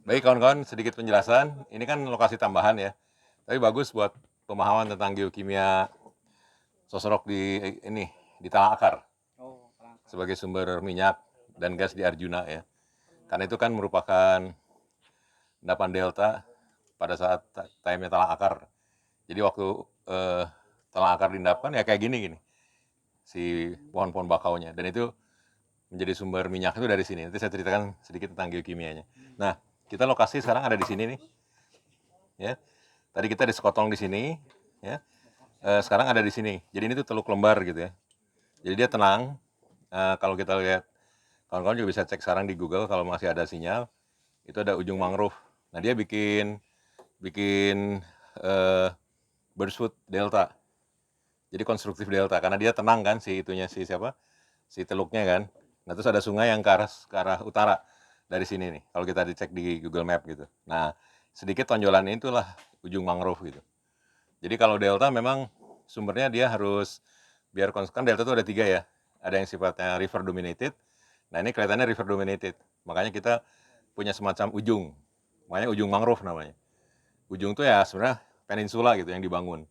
Baik kawan-kawan, sedikit penjelasan. Ini kan lokasi tambahan ya, tapi bagus buat pemahaman tentang geokimia sosrok di tanah akar Oh, kerangka. sebagai sumber minyak dan gas di Arjuna ya. Karena itu kan merupakan endapan delta pada saat time-nya talang akar. Jadi waktu eh, talang akar diendapkan ya kayak gini si pohon-pohon bakaunya, dan itu menjadi sumber minyak itu dari sini. Nanti saya ceritakan sedikit tentang geokimianya. Nah, kita lokasi sekarang ada di sini nih, ya. Tadi kita di Sekotong di sini, ya. Sekarang ada di sini. Jadi ini tuh Teluk Lembar gitu ya. Jadi dia tenang. Kalau kita lihat, kawan-kawan juga bisa cek sekarang di Google kalau masih ada sinyal. Itu ada ujung mangrove. Nah dia bikin bikin eh, Birchwood Delta. Jadi konstruktif delta karena dia tenang kan si itunya si siapa? Si teluknya kan. Nah terus ada sungai yang ke arah utara dari sini nih. Kalau kita dicek di Google Map gitu. Nah sedikit tonjolan itulah ujung mangrove gitu. Jadi kalau delta memang sumbernya dia harus biar kan delta itu ada tiga ya. Ada yang sifatnya river dominated. Nah ini kelihatannya river dominated. Makanya kita punya semacam ujung. Makanya ujung mangrove namanya. Ujung itu ya sebenarnya peninsula gitu yang dibangun.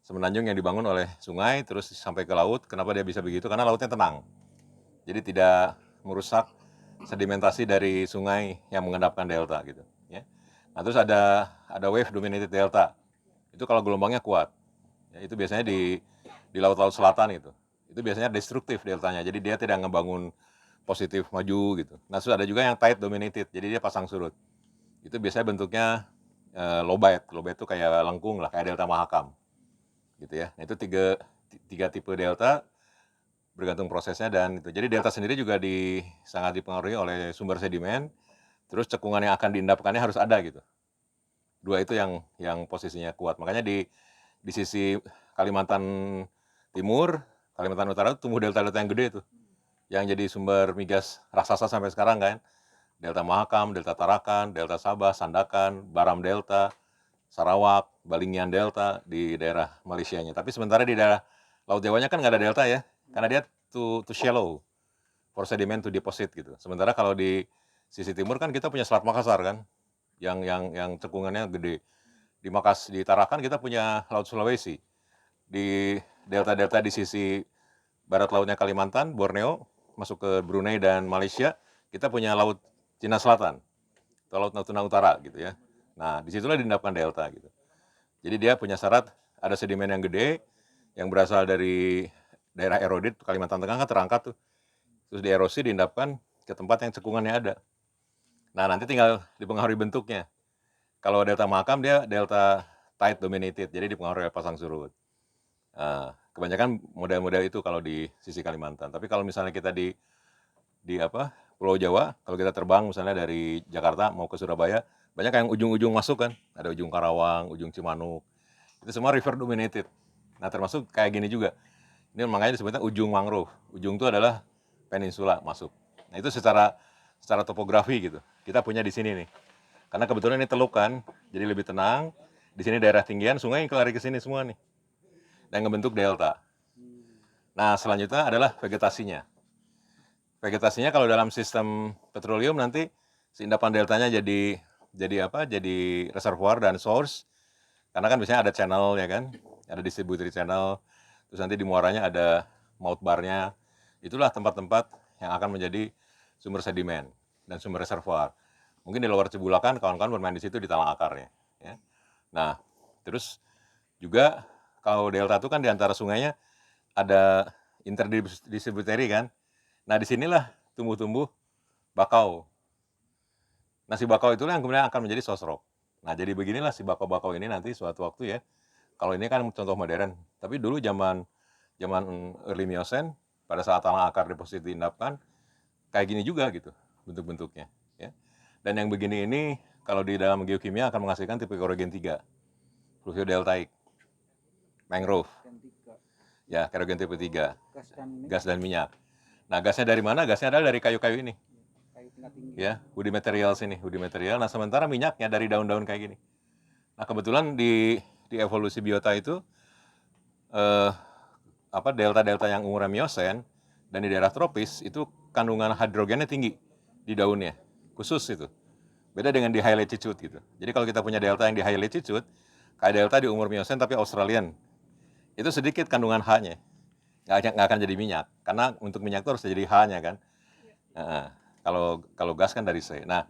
Semenanjung yang dibangun oleh sungai terus sampai ke laut. Kenapa dia bisa begitu? Karena lautnya tenang. Jadi tidak merusak sedimentasi dari sungai yang mengendapkan delta gitu. Ya. Nah terus ada wave dominated delta. Itu kalau gelombangnya kuat. Ya, itu biasanya di laut-laut selatan itu. Itu biasanya destruktif deltanya. Jadi dia tidak ngebangun positif maju gitu. Nah terus ada juga yang tide dominated. Jadi dia pasang surut. Itu biasanya bentuknya low bite. Low bite itu kayak lengkung lah, kayak delta Mahakam gitu ya. Nah, itu tiga tipe delta bergantung prosesnya dan itu. Jadi delta sendiri juga sangat dipengaruhi oleh sumber sedimen, terus cekungan yang akan diendapkannya harus ada gitu. Dua itu yang posisinya kuat. Makanya di sisi Kalimantan Timur, Kalimantan Utara tumbuh delta-delta yang gede tuh, yang jadi sumber migas raksasa sampai sekarang kan. Delta Mahakam, Delta Tarakan, Delta Sabah, Sandakan, Baram Delta, Sarawak, Balingian Delta di daerah Malaysianya. Tapi sementara di daerah Laut Jawanya kan nggak ada delta ya, karena dia too shallow for sediment to deposit gitu. Sementara kalau di sisi timur kan kita punya Selat Makassar kan, yang cekungannya gede. Di Tarakan kita punya Laut Sulawesi. Di delta-delta di sisi barat lautnya Kalimantan, Borneo, masuk ke Brunei dan Malaysia, kita punya Laut Cina Selatan, atau Laut Natuna Utara gitu ya. Nah, disitulah diendapkan delta gitu. Jadi dia punya syarat ada sedimen yang gede yang berasal dari daerah erodit Kalimantan Tengah kan terangkat tuh. Terus dierosi diendapkan ke tempat yang cekungannya ada. Nah, nanti tinggal dipengaruhi bentuknya. Kalau delta Mahakam dia delta tide dominated, jadi dipengaruhi oleh pasang surut. Kebanyakan model-model itu kalau di sisi Kalimantan. Tapi kalau misalnya kita di apa? Pulau Jawa, kalau kita terbang misalnya dari Jakarta mau ke Surabaya, banyak yang ujung-ujung masuk kan. Ada ujung Karawang, ujung Cimanuk. Itu semua river dominated. Nah, termasuk kayak gini juga. Ini makanya disebutnya ujung mangrove. Ujung itu adalah peninsula masuk. Nah, itu secara topografi gitu. Kita punya di sini nih. Karena kebetulan ini teluk kan, jadi lebih tenang. Di sini daerah tinggian, sungai yang lari ke sini semua nih. Dan ngebentuk delta. Nah, selanjutnya adalah vegetasinya. Vegetasinya kalau dalam sistem petroleum nanti endapan deltanya jadi apa? Jadi reservoir dan source. Karena kan biasanya ada channel ya kan, ada distributor channel. Terus nanti di muaranya ada mouth barnya. Itulah tempat-tempat yang akan menjadi sumber sedimen dan sumber reservoir. Mungkin di luar Cebulakan kawan-kawan bermain di situ di talang akarnya. Ya. Nah, terus juga kalau delta itu kan di antara sungainya ada interdistributary kan. Nah, disinilah tumbuh-tumbuh bakau. Nah, si bakau itulah yang kemudian akan menjadi sosrok. Nah, jadi beginilah si bakau-bakau ini nanti suatu waktu ya. Kalau ini kan contoh modern, tapi dulu zaman zaman early Miocene pada saat tanah akar deposit diendapkan kayak gini juga gitu bentuk-bentuknya ya. Dan yang begini ini kalau di dalam geokimia akan menghasilkan tipe kerogen 3, deltaic, mangrove, Dan tiga. ya kerogen tipe 3, Gas dan ini gas dan minyak. Nah, gasnya dari mana? Gasnya adalah dari kayu-kayu ini, kayu tingkat tinggi. ya, woody materials ini, woody material. Nah, sementara minyaknya dari daun-daun kayak gini. Nah, kebetulan di evolusi biota itu eh, apa delta-delta yang umurnya Miocene dan di daerah tropis itu kandungan hidrogennya tinggi di daunnya, khusus itu. Beda dengan di high latitude gitu. Jadi kalau kita punya delta yang di high latitude, kayak delta di umur Miocene tapi Australian, itu sedikit kandungan H-nya. Nggak akan jadi minyak. Karena untuk minyak itu harus jadi H-nya kan. Heeh. Kalau gas kan dari C. Nah,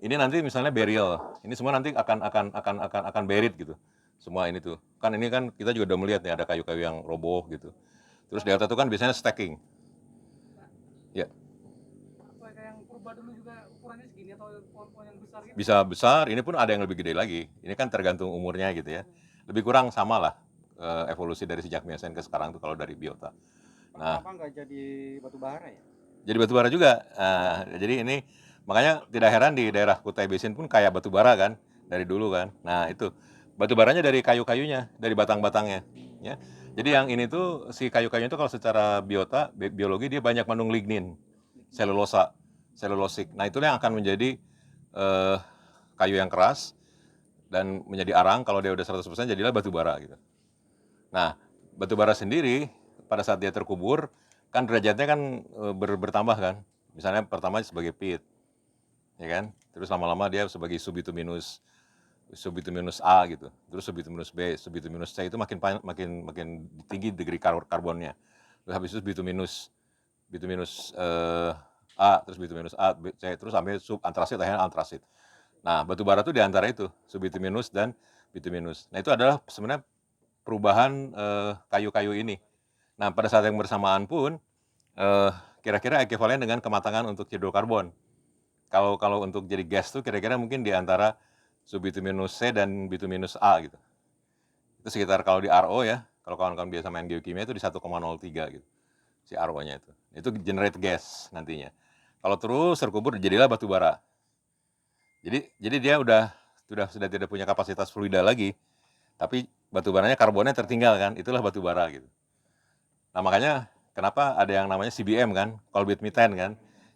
ini nanti misalnya burial. Ini semua nanti akan buried gitu. Semua ini tuh. Kan ini kan kita juga udah melihat nih ada kayu-kayu yang roboh gitu. Terus delta itu kan biasanya stacking. Ya, Apa kayak yang purba dulu juga ukurannya segini atau pohon-pohon yang besar gitu? bisa besar, ini pun ada yang lebih gede lagi. Ini kan tergantung umurnya gitu ya. Lebih kurang sama lah evolusi dari sejak Miocene ke sekarang tuh kalau dari biota. Nah, Kenapa nggak jadi batu bara ya? jadi batu bara juga. Jadi ini makanya tidak heran di daerah Kutai Basin pun kayak batu bara kan dari dulu kan. Nah, itu batu baranya dari kayu-kayunya, dari batang-batangnya ya. Jadi yang ini tuh si kayu-kayunya itu kalau secara biologi dia banyak mengandung lignin, selulosa, selulosik. Nah, itulah yang akan menjadi eh, kayu yang keras dan menjadi arang. Kalau dia udah 100% jadilah batu bara gitu. Nah, batu bara sendiri pada saat dia terkubur kan derajatnya kan bertambah kan. Misalnya pertama sebagai pit, ya kan. Terus lama-lama dia sebagai subbituminus A gitu. Terus subbituminus B, subbituminus C itu makin tinggi degree karbonnya. Terus habis itu bituminus A, terus bituminus A, B, C, terus sampai subantrasit, akhirnya antrasit. Nah, batu bara itu di antara itu, subbituminus dan bituminus. Nah, itu adalah sebenarnya perubahan kayu-kayu ini. Nah, pada saat yang bersamaan pun kira-kira ekivalen dengan kematangan untuk hidrokarbon. Kalau untuk jadi gas tuh kira-kira mungkin di antara subbituminus C dan bituminus A gitu. Itu sekitar kalau di RO ya, kalau kawan-kawan biasa main geokimia itu di 1,03 gitu. Si RO-nya itu. Itu generate gas nantinya. Kalau terus terkubur jadilah batu bara. Jadi dia sudah tidak punya kapasitas fluida lagi, tapi batu baranya karbonnya tertinggal kan, itulah batu bara gitu. Nah, makanya kenapa ada yang namanya CBM kan, coal bed methane kan.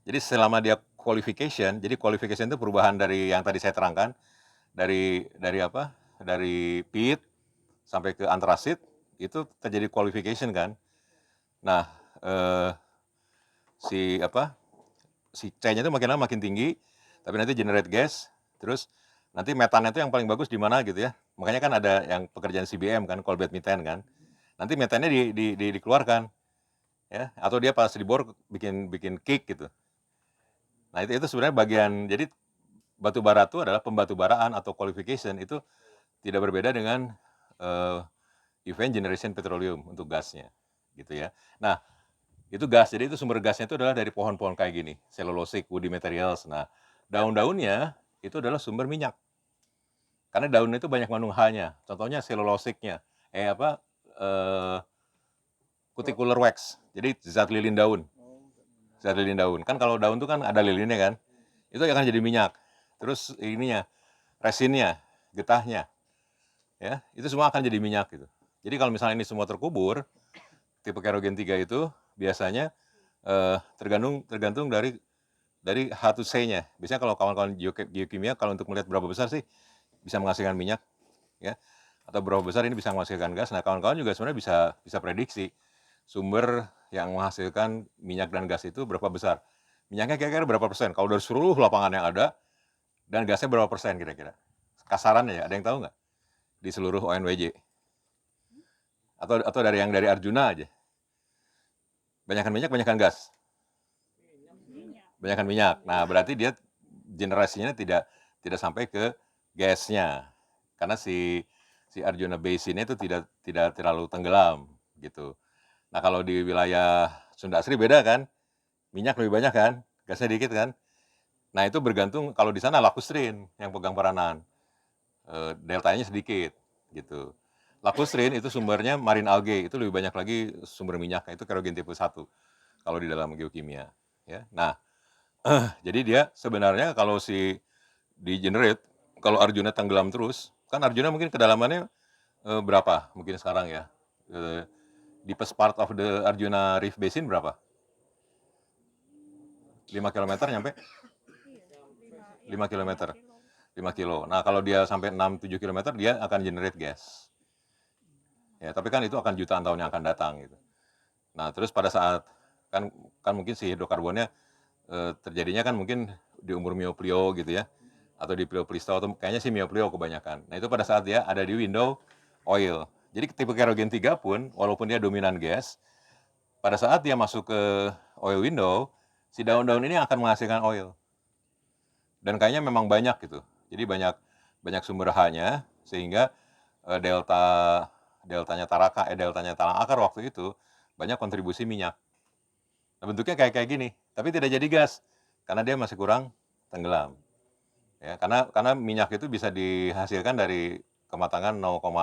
Jadi selama dia qualification, jadi qualification itu perubahan dari yang tadi saya terangkan, dari apa? Dari pit sampai ke antrasit itu terjadi qualification kan. Nah, si apa? Si C-nya itu makin lama makin tinggi, tapi nanti generate gas, terus nanti metannya itu yang paling bagus di mana gitu ya. Makanya kan ada yang pekerjaan CBM kan, coal bed methane kan. Nanti metannya dikeluarkan ya, atau dia pas dibor bikin kick gitu. Nah, itu sebenarnya bagian, jadi batu bara itu adalah pembatu baraan atau qualification itu tidak berbeda dengan event generation petroleum untuk gasnya gitu ya. Nah, itu gas, jadi itu sumber gasnya itu adalah dari pohon-pohon kayak gini, cellulosic, woody materials. Nah, daun-daunnya itu adalah sumber minyak. Karena daunnya itu banyak mengandung H-nya. Contohnya selulosicnya, cuticular wax. Jadi zat lilin daun. Zat lilin daun. Kan kalau daun itu kan ada lilinnya kan. Itu akan jadi minyak. Terus ininya, resinnya, getahnya, ya, itu semua akan jadi minyak gitu. Jadi kalau misalnya ini semua terkubur, tipe kerogen 3 itu biasanya tergantung dari H2C-nya. Biasanya kalau kawan-kawan geokimia kalau untuk melihat berapa besar sih bisa menghasilkan minyak ya atau berapa besar ini bisa menghasilkan gas. Nah, kawan-kawan juga sebenarnya bisa prediksi sumber yang menghasilkan minyak dan gas itu berapa besar. Minyaknya kira-kira berapa persen? Kalau dari seluruh lapangan yang ada dan gasnya berapa persen kira-kira? Kasarannya ya, ada yang tahu nggak? Di seluruh ONWJ atau dari Arjuna aja. Banyakan minyak, banyakan gas. Banyakan minyak. Nah, berarti dia generasinya tidak sampai ke gasnya. Karena si Arjuna Basin itu tidak terlalu tenggelam gitu. Nah, kalau di wilayah Sunda Asri beda kan? Minyak lebih banyak kan? Gasnya dikit kan? Nah, itu bergantung kalau di sana lakustrin yang pegang peranan. Deltanya sedikit gitu. Lakustrin itu sumbernya marine algae, itu lebih banyak lagi sumber minyaknya, itu kerogen tipe 1 kalau di dalam geokimia ya. Nah, jadi dia sebenarnya kalau di generate, kalau Arjuna tenggelam terus, kan Arjuna mungkin kedalamannya berapa mungkin sekarang ya? Deepest part of the Arjuna Reef Basin berapa? 5 kilometer nyampe? 5 kilometer. 5 kilo. Nah, kalau dia sampai 6-7 kilometer, dia akan generate gas. Ya, tapi kan itu akan jutaan tahun yang akan datang gitu. Nah, terus pada saat kan mungkin si hidrokarbonnya terjadinya kan mungkin di umur Mioplio gitu ya, atau di Plio-Plisto, atau kayaknya sih Mio-Plio kebanyakan. Nah itu pada saat dia ada di window oil. Jadi tipe kerogen 3 pun, walaupun dia dominan gas, pada saat dia masuk ke oil window, si daun-daun ini akan menghasilkan oil. Dan kayaknya memang banyak gitu. Jadi banyak banyak sumber H-nya, sehingga deltanya deltanya talang akar waktu itu banyak kontribusi minyak. Nah, bentuknya kayak gini, tapi tidak jadi gas karena dia masih kurang tenggelam. Ya, karena minyak itu bisa dihasilkan dari kematangan 0,7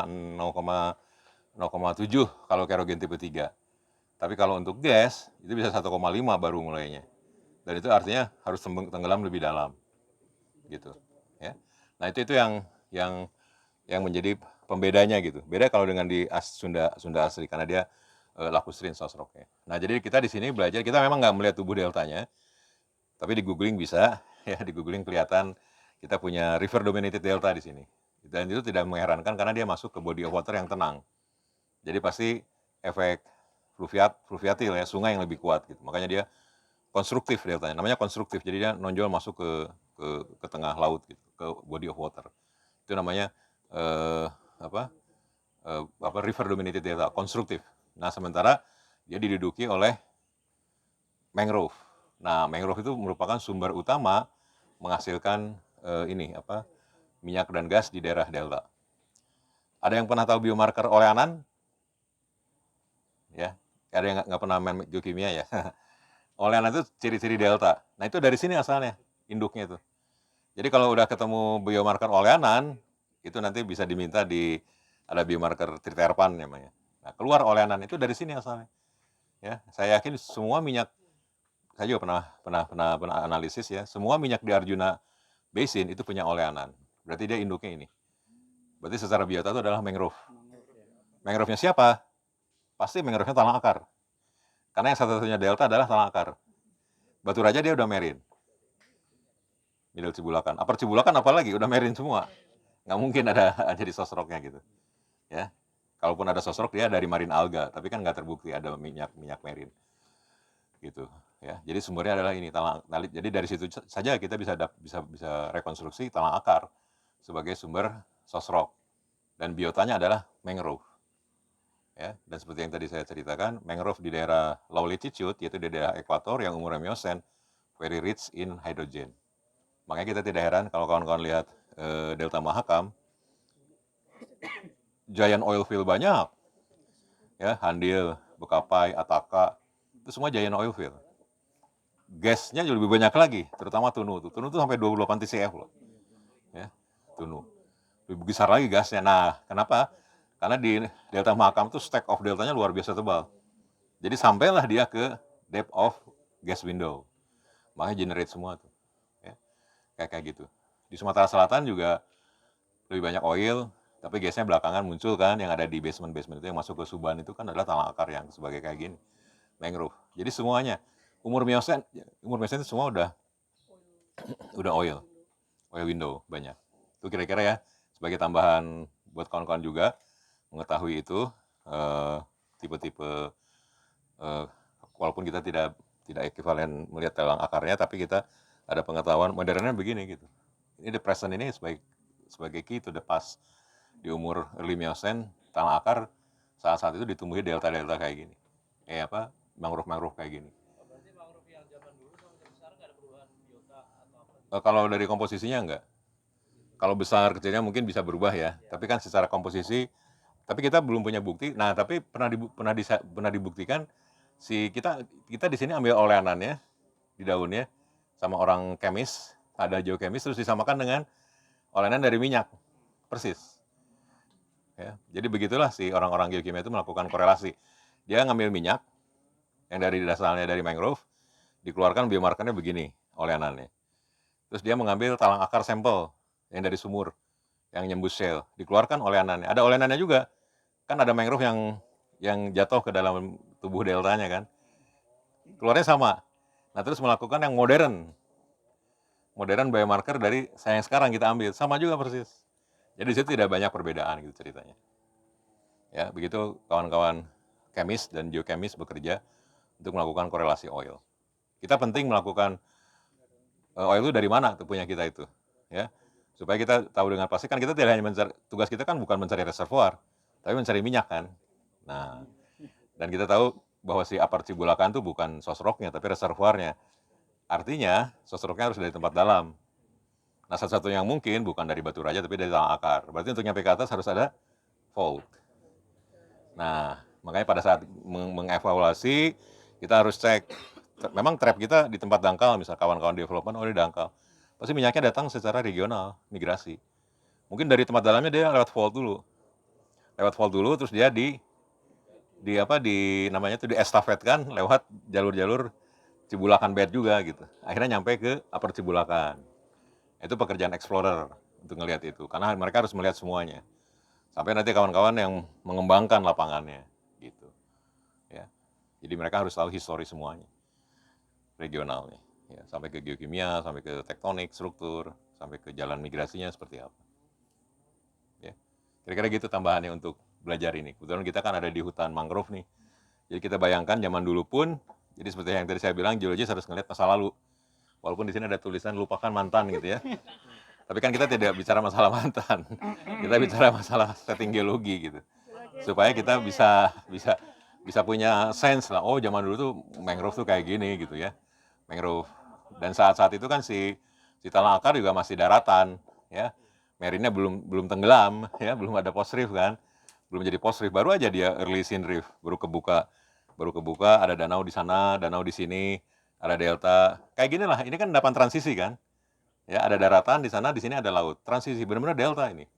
kalau kerogen tipe 3. Tapi kalau untuk gas itu bisa 1,5 baru mulainya. Dan itu artinya harus tenggelam lebih dalam. Gitu, ya. Nah, itu yang menjadi pembedanya gitu. Beda kalau dengan di Sunda asli karena dia lacustrin sosroknya. Nah, jadi kita di sini belajar, kita memang nggak melihat tubuh deltanya, tapi di googling bisa, ya di googling kelihatan kita punya river dominated delta di sini. Dan itu tidak mengherankan karena dia masuk ke body of water yang tenang. Jadi pasti efek fluviatil ya, sungai yang lebih kuat gitu. Makanya dia konstruktif deltanya. Namanya konstruktif. Jadi dia nonjol masuk ke tengah laut gitu, ke body of water. Itu namanya river dominated delta, konstruktif. Nah, sementara dia diduduki oleh mangrove. Nah, mangrove itu merupakan sumber utama menghasilkan minyak dan gas di daerah delta. Ada yang pernah tahu biomarker oleanan? Ya, ada yang nggak pernah main geokimia ya? Oleanan itu ciri-ciri delta. Nah, itu dari sini asalnya, induknya itu. Jadi kalau udah ketemu biomarker oleanan, itu nanti bisa diminta ada biomarker triterpan namanya. Nah, keluar oleanan itu dari sini asalnya. Ya, saya yakin semua minyak, saya juga pernah analisis ya, semua minyak di Arjuna Basin itu punya oleanan. Berarti dia induknya ini. Berarti secara biota itu adalah mangrove. Mangrove-nya siapa? Pasti mangrove-nya talang akar. Karena yang satu-satunya delta adalah talang akar. Batu Raja dia udah marine. Middle Cibulakan. Upper Cibulakan apalagi udah marine semua. Nggak mungkin ada jadi sosroknya gitu. Ya. Kalaupun ada sosrok dia dari marine alga, tapi kan nggak terbukti ada minyak marine. Gitu ya. Jadi sumbernya adalah ini talang. Jadi dari situ saja kita bisa rekonstruksi talang akar sebagai sumber sosrok. Dan biotanya adalah mangrove. Ya, dan seperti yang tadi saya ceritakan, mangrove di daerah low latitude, yaitu di daerah ekuator yang umurnya Miocene, very rich in hydrogen. Makanya kita tidak heran kalau kawan-kawan lihat Delta Mahakam, giant oil field banyak, ya Handil, Bekapai, Ataka, itu semua giant oil field. Gasnya juga lebih banyak lagi, terutama Tunu. Tunu itu sampai 28 TCF loh, ya Tunu. Lebih besar lagi gasnya. Nah, kenapa? Karena di Delta Mahakam itu stack of deltanya luar biasa tebal. Jadi sampailah dia ke depth of gas window. Makanya generate semua tuh. Ya. Kayak gitu. Di Sumatera Selatan juga lebih banyak oil, tapi gasnya belakangan muncul kan yang ada di basement-basement itu yang masuk ke Suban itu kan adalah talang akar yang sebagai kayak gini. Mangrove. Jadi semuanya umur Miocene itu semua udah oil. Oil window banyak. Itu kira-kira ya sebagai tambahan buat kawan-kawan juga mengetahui itu tipe-tipe walaupun kita tidak ekivalen melihat talang akarnya, tapi kita ada pengetahuan modernnya begini gitu. Ini the present ini sebagai key to the past. Di umur early Miocene, talang akar saat itu ditumbuhi delta-delta kayak gini. Mangrove-mangrove kayak gini. Berarti mangrove yang zaman dulu sama zaman sekarang nggak ada perubahan biota atau apa? Kalau dari komposisinya enggak. Kalau besar kecilnya mungkin bisa berubah ya. Tapi kan secara komposisi, tapi kita belum punya bukti. Nah, tapi pernah dibuktikan kita di sini ambil oleanannya di daunnya sama orang kemis, ada geokemis terus disamakan dengan oleanan dari minyak. Persis. Ya, jadi begitulah si orang-orang geokimia itu melakukan korelasi. Dia ngambil minyak yang dari asalnya dari mangrove, dikeluarkan biomarkernya begini oleanannya. Terus dia mengambil talang akar sampel yang dari sumur, yang nyembus shale, dikeluarkan oleanannya. Ada oleanannya juga, kan ada mangrove yang jatuh ke dalam tubuh deltanya kan, keluarnya sama. Nah terus melakukan yang modern biomarker dari yang sekarang kita ambil, sama juga persis. Jadi di situ tidak banyak perbedaan gitu ceritanya. Ya begitu kawan-kawan kemis dan geokemis bekerja untuk melakukan korelasi oil. Kita penting melakukan oil itu dari mana tuh punya kita itu, ya. Supaya kita tahu dengan pasti, kan kita tidak hanya mencari, tugas kita kan bukan mencari reservoir, tapi mencari minyak kan. Nah, dan kita tahu bahwa si Apar Cibulakan itu bukan sosroknya, tapi reservoirnya. Artinya, sosroknya harus dari tempat dalam. Nah, satu-satunya yang mungkin bukan dari batu raja, tapi dari tanah akar. Berarti untuk nyampe ke atas harus ada fault. Nah, makanya pada saat mengevaluasi, kita harus cek. Memang trap kita di tempat dangkal, misal kawan-kawan development, oh ini dangkal. Pasti minyaknya datang secara regional, migrasi. Mungkin dari tempat dalamnya dia lewat fault dulu. Lewat fault dulu, terus dia di namanya itu di estafetkan lewat jalur-jalur Cibulakan bed juga gitu. Akhirnya nyampe ke Upper Cibulakan. Itu pekerjaan explorer untuk ngelihat itu, karena mereka harus melihat semuanya. Sampai nanti kawan-kawan yang mengembangkan lapangannya gitu. Ya. Jadi mereka harus tahu histori semuanya. Regionalnya. Ya, sampai ke geokimia, sampai ke tektonik, struktur, sampai ke jalan migrasinya seperti apa. Ya. Kira-kira gitu tambahannya untuk belajar ini. Kebetulan kita kan ada di hutan mangrove nih. Jadi kita bayangkan zaman dulu pun, jadi seperti yang tadi saya bilang, geologis harus ngelihat masa lalu. Walaupun di sini ada tulisan lupakan mantan gitu ya. Tapi kan kita tidak bicara masalah mantan. Kita bicara masalah setting geologi gitu. Supaya kita bisa punya sense lah. Oh, zaman dulu tuh mangrove tuh kayak gini gitu ya. Mangrove. Dan saat-saat itu kan si tanah akar juga masih daratan ya. Marinnya belum tenggelam ya, belum ada post reef kan. Belum jadi post reef, baru aja dia early sin reef, baru kebuka, ada danau di sana, danau di sini, ada delta. Kayak gini lah, ini kan endapan transisi kan. Ya, ada daratan di sana, di sini ada laut. Transisi, benar-benar delta ini.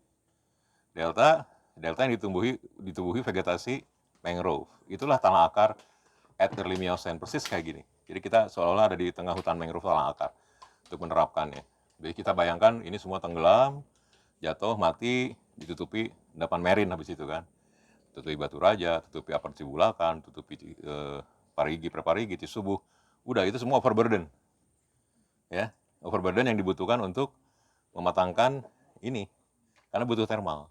Delta yang ditumbuhi vegetasi mangrove. Itulah tanah akar at early Miocene, persis kayak gini. Jadi kita seolah-olah ada di tengah hutan mangrove tanah akar untuk menerapkannya. Jadi kita bayangkan ini semua tenggelam, jatuh, mati, ditutupi endapan marine habis itu kan. Tutupi batu raja, tutupi Upper Cibulakan, tutupi Parigi, Preparigi, Cisubuh. Udah, itu semua overburden. Ya, overburden yang dibutuhkan untuk mematangkan ini. Karena butuh thermal.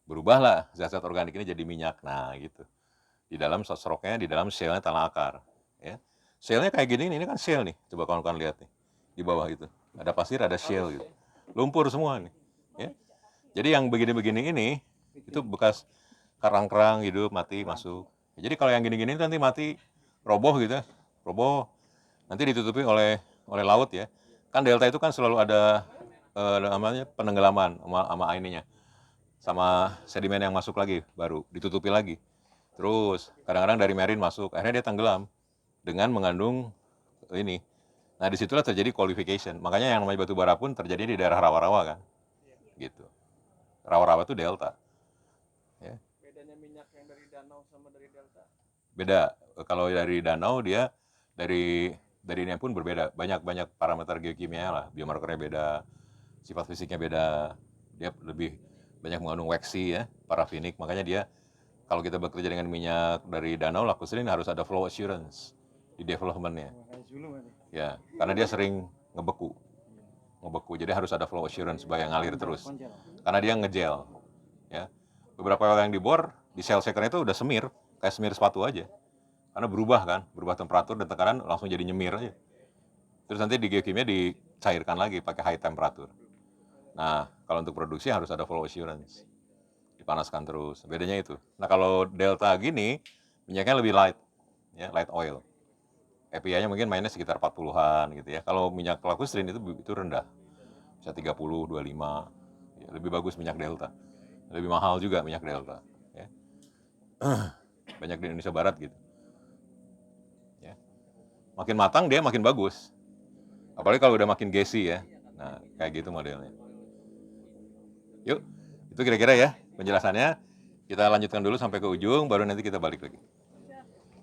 Berubahlah zat-zat organik ini jadi minyak. Nah, gitu. Di dalam sosroknya, di dalam shell-nya tanah akar. Ya. Shell-nya kayak gini, ini kan shell nih. Coba kawan-kawan lihat nih. Di bawah itu. Ada pasir, ada shell gitu. Lumpur semua nih. Ya. Jadi yang begini-begini ini, itu bekas kerang-kerang hidup, mati, masuk. Jadi kalau yang gini-gini nanti mati, roboh gitu. Roboh, nanti ditutupi oleh laut ya. Kan delta itu kan selalu ada namanya penenggelaman sama ininya. Sama sedimen yang masuk lagi, baru ditutupi lagi. Terus kadang-kadang dari marine masuk, akhirnya dia tenggelam dengan mengandung ini. Nah disitulah terjadi qualification. Makanya yang namanya batu bara pun terjadi di daerah rawa-rawa kan, gitu. Rawa-rawa itu delta. Ya. Bedanya minyak yang dari danau sama dari delta? Beda. Kalau dari danau dia dari ini pun berbeda. Banyak parameter geokimia lah, biomarkernya beda, sifat fisiknya beda. Dia lebih banyak mengandung waxy ya, parafinik. Makanya dia kalau kita bekerja dengan minyak dari danau, lakukan harus ada flow assurance di developmentnya. Ya, karena dia sering ngebeku. Jadi harus ada flow assurance supaya ngalir terus. Karena dia ngegel. Ya. Beberapa well yang dibor di shell shaker itu udah semir, kayak semir sepatu aja. Karena berubah temperatur dan tekanan langsung jadi nyemir aja. Terus nanti di geokimia dicairkan lagi pakai high temperature. Nah, kalau untuk produksi harus ada flow assurance. Dipanaskan terus. Bedanya itu. Nah, kalau delta gini, minyaknya lebih light. Ya, light oil. EPA-nya mungkin mainnya sekitar 40-an gitu ya. Kalau minyak lakustrine itu rendah. Bisa 30, 25. Ya, lebih bagus minyak delta. Lebih mahal juga minyak delta. Ya. Banyak di Indonesia Barat gitu. Ya. Makin matang dia makin bagus. Apalagi kalau udah makin gassy ya. Nah, kayak gitu modelnya. Yuk, itu kira-kira ya penjelasannya. Kita lanjutkan dulu sampai ke ujung, baru nanti kita balik lagi.